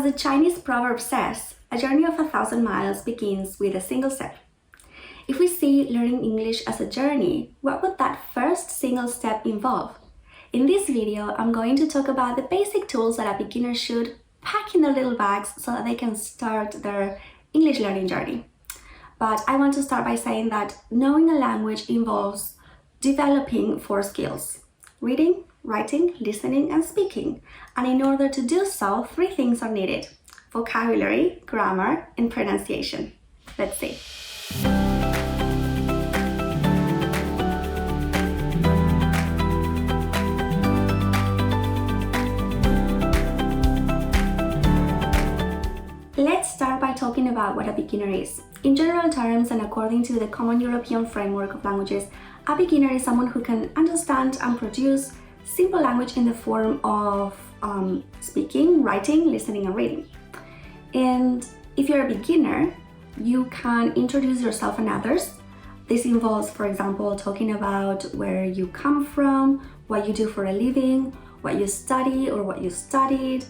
the Chinese proverb says, a journey of 1,000 miles begins with a single step. If we see learning English as a journey, what would that first single step involve? In this video, I'm going to talk about the basic tools that a beginner should pack in their little bags so that they can start their English learning journey. But I want to start by saying that knowing a language involves developing 4 skills: reading, writing, listening, and speaking. And in order to do so, 3 things are needed: vocabulary, grammar, and pronunciation. Let's see. Let's start by talking about what a beginner is. In general terms, and according to the Common European Framework of Languages, a beginner is someone who can understand and produce simple language in the form of speaking, writing, listening, and reading. And if you're a beginner, you can introduce yourself and others. This involves, for example, talking about where you come from, what you do for a living, what you study or what you studied,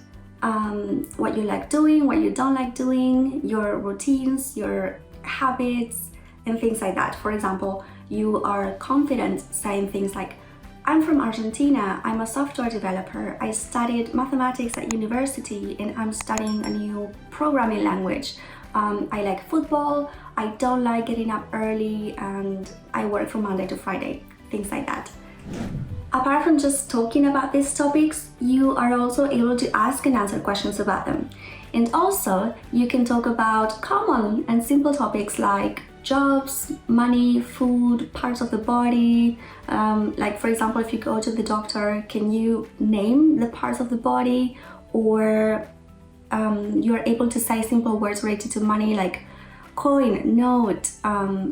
what you like doing, what you don't like doing, your routines, your habits, and things like that. For example, you are confident saying things like, I'm from Argentina, I'm a software developer, I studied mathematics at university and I'm studying a new programming language. I like football, I don't like getting up early, and I work from Monday to Friday, things like that. Apart from just talking about these topics, you are also able to ask and answer questions about them. And also, you can talk about common and simple topics like jobs, money, food, parts of the body. Like for example, if you go to the doctor, can you name the parts of the body? Or you're able to say simple words related to money like coin, note,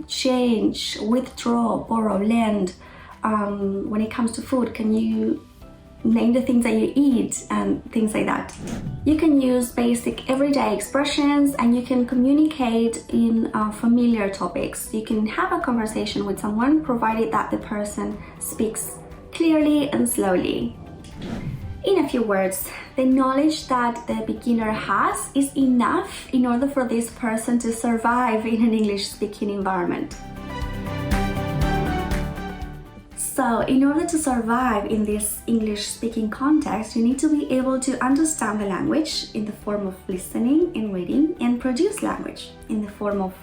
change, withdraw, borrow, lend. When it comes to food, can you name the things that you eat and things like that? You can use basic everyday expressions and you can communicate in familiar topics. You can have a conversation with someone provided that the person speaks clearly and slowly. In a few words, the knowledge that the beginner has is enough in order for this person to survive in an English-speaking environment. So, in order to survive in this English-speaking context, you need to be able to understand the language in the form of listening and reading, and produce language in the form of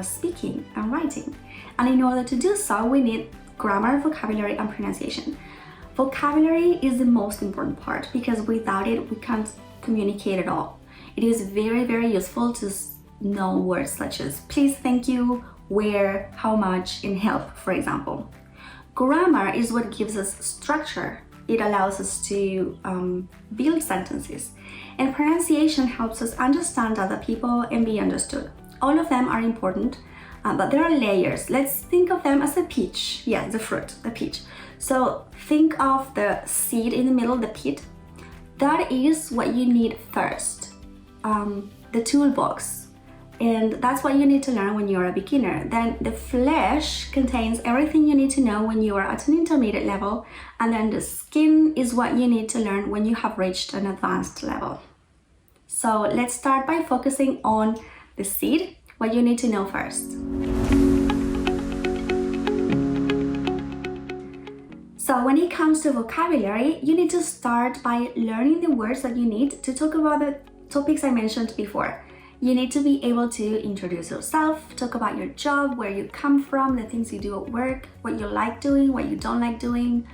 speaking and writing. And in order to do so, we need grammar, vocabulary, and pronunciation. Vocabulary is the most important part because without it, we can't communicate at all. It is very, very useful to know words such as please, thank you, where, how much, and help, for example. Grammar is what gives us structure. It allows us to build sentences. And pronunciation helps us understand other people and be understood. All of them are important, but there are layers. Let's think of them as a peach. Yeah, the fruit, the peach. So think of the seed in the middle, the pit. That is what you need first, the toolbox. And that's what you need to learn when you're a beginner. Then the flesh contains everything you need to know when you are at an intermediate level. And then the skin is what you need to learn when you have reached an advanced level. So let's start by focusing on the seed, what you need to know first. So when it comes to vocabulary, you need to start by learning the words that you need to talk about the topics I mentioned before. You need to be able to introduce yourself, talk about your job, where you come from, the things you do at work, what you like doing, what you don't like doing,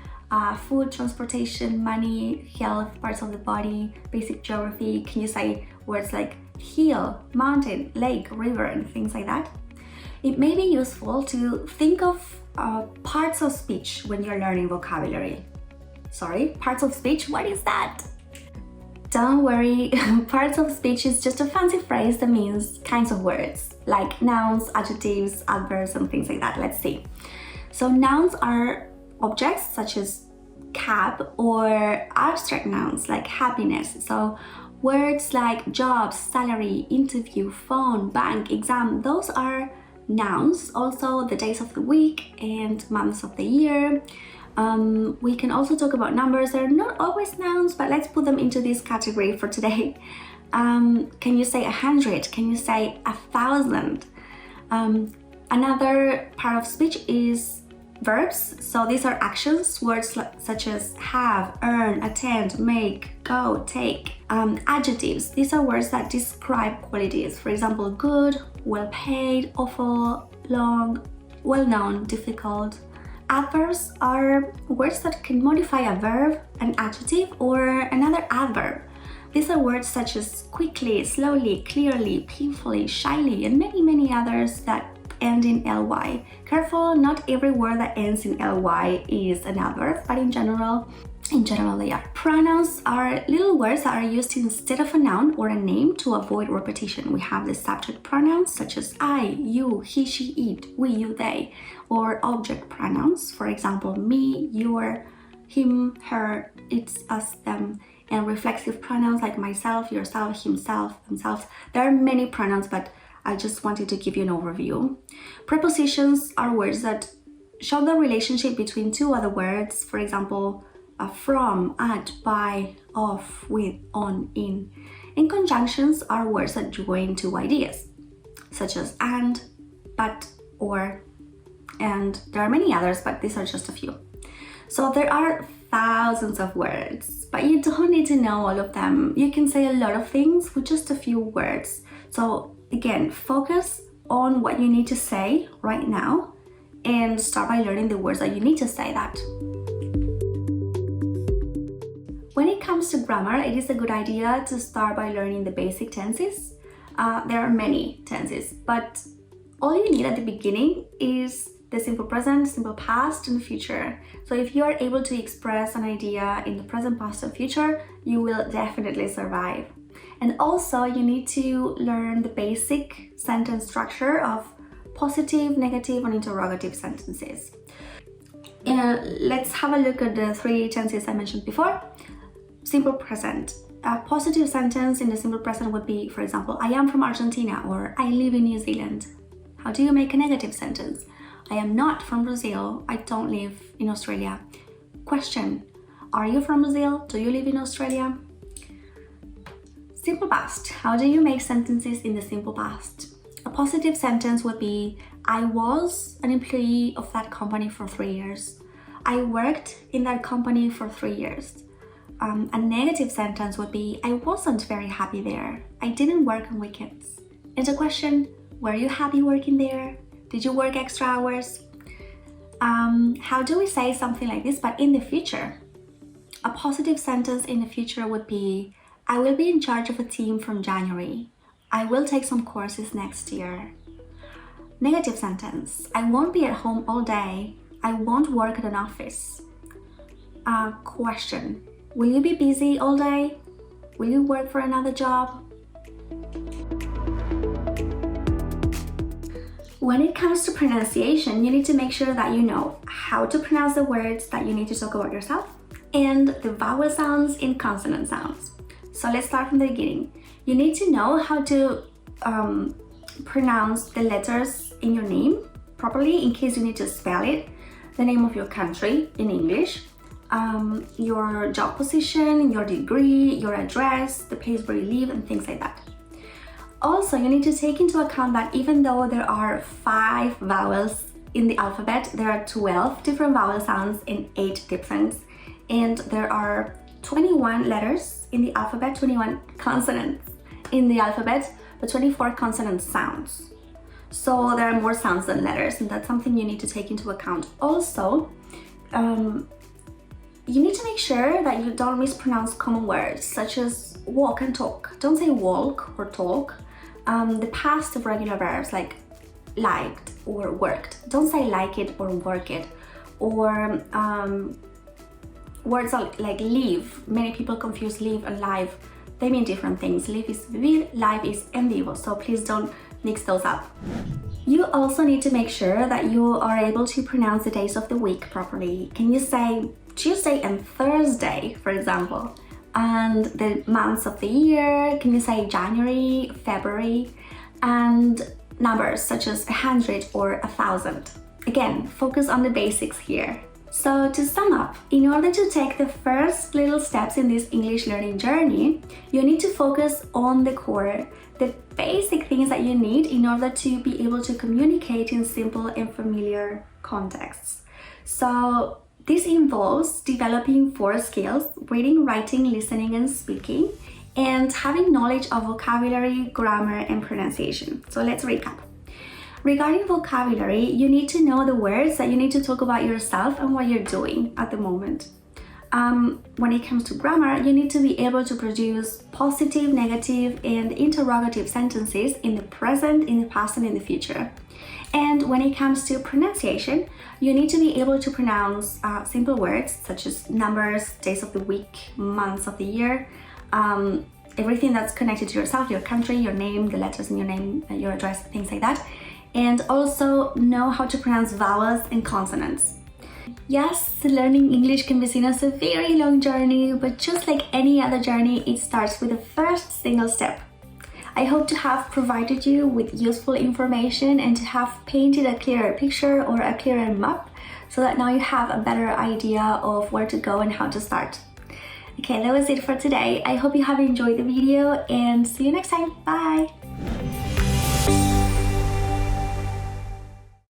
food, transportation, money, health, parts of the body, basic geography. Can you say words like hill, mountain, lake, river, and things like that? It may be useful to think of parts of speech when you're learning vocabulary. Sorry, parts of speech? What is that? Don't worry, parts of speech is just a fancy phrase that means kinds of words, like nouns, adjectives, adverbs, and things like that. Let's see. So nouns are objects such as cap, or abstract nouns like happiness. So words like job, salary, interview, phone, bank, exam, those are nouns. Also the days of the week and months of the year. We can also talk about numbers. They're not always nouns, but let's put them into this category for today. Can you say 100? Can you say 1,000? Another part of speech is verbs. So these are actions, words such as have, earn, attend, make, go, take. Adjectives, these are words that describe qualities. For example, good, well paid, awful, long, well known, difficult. Adverbs are words that can modify a verb, an adjective, or another adverb. These are words such as quickly, slowly, clearly, painfully, shyly, and many others that end in ly. Careful, not every word that ends in ly is an adverb, but in general they are. Pronouns are little words that are used instead of a noun or a name to avoid repetition. We have the subject pronouns such as I, you, he, she, it, we, you, they, or object pronouns, for example, me, your, him, her, it's, us, them, and reflexive pronouns like myself, yourself, himself, themselves. There are many pronouns, but I just wanted to give you an overview. Prepositions are words that show the relationship between two other words, for example, from, at, by, of, with, on, in. And conjunctions are words that join two ideas, such as and, but, or, and. There are many others, but these are just a few. So there are thousands of words, but you don't need to know all of them. You can say a lot of things with just a few words. So again, focus on what you need to say right now and start by learning the words that you need to say that. When it comes to grammar, it is a good idea to start by learning the basic tenses. There are many tenses, but all you need at the beginning is the simple present, simple past, and future. So if you are able to express an idea in the present, past, and future, you will definitely survive. And also you need to learn the basic sentence structure of positive, negative, and interrogative sentences. Let's have a look at the three tenses I mentioned before. Simple present. A positive sentence in the simple present would be, for example, I am from Argentina, or I live in New Zealand. How do you make a negative sentence? I am not from Brazil. I don't live in Australia. Question. Are you from Brazil? Do you live in Australia? Simple past. How do you make sentences in the simple past? A positive sentence would be, I was an employee of that company for 3 years. I worked in that company for 3 years. A negative sentence would be, I wasn't very happy there. I didn't work on weekends. And a question, were you happy working there? Did you work extra hours? How do we say something like this, but in the future? A positive sentence in the future would be, I will be in charge of a team from January. I will take some courses next year. Negative sentence, I won't be at home all day. I won't work at an office. Question, will you be busy all day? Will you work for another job? When it comes to pronunciation, you need to make sure that you know how to pronounce the words that you need to talk about yourself and the vowel sounds and consonant sounds. So let's start from the beginning. You need to know how to pronounce the letters in your name properly in case you need to spell it, the name of your country in English, your job position, your degree, your address, the place where you live, and things like that. Also, you need to take into account that even though there are 5 vowels in the alphabet, there are 12 different vowel sounds and 8 diphthongs, and there are 21 letters in the alphabet, 21 consonants in the alphabet, but 24 consonant sounds. So there are more sounds than letters, and that's something you need to take into account. Also, you need to make sure that you don't mispronounce common words such as walk and talk. Don't say walk or talk. The past of regular verbs like liked or worked. Don't say like it or work it. Or words like live. Many people confuse live and live. They mean different things. Live is vivir, live is en vivo. So please don't mix those up. You also need to make sure that you are able to pronounce the days of the week properly. Can you say Tuesday and Thursday, for example? And the months of the year, can you say January, February? And numbers such as 100 or 1,000. Again, focus on the basics here. So to sum up, in order to take the first little steps in this English learning journey, you need to focus on the core, the basic things that you need in order to be able to communicate in simple and familiar contexts. So this involves developing 4 skills: reading, writing, listening, and speaking, and having knowledge of vocabulary, grammar, and pronunciation. So let's recap. Regarding vocabulary, you need to know the words that you need to talk about yourself and what you're doing at the moment. When it comes to grammar, you need to be able to produce positive, negative, and interrogative sentences in the present, in the past, and in the future. And when it comes to pronunciation, you need to be able to pronounce simple words such as numbers, days of the week, months of the year, everything that's connected to yourself, your country, your name, the letters in your name, your address, things like that. And also know how to pronounce vowels and consonants. Yes, learning English can be seen as a very long journey, but just like any other journey, it starts with the first single step. I hope to have provided you with useful information and to have painted a clearer picture or a clearer map so that now you have a better idea of where to go and how to start. Okay, that was it for today. I hope you have enjoyed the video and see you next time. Bye!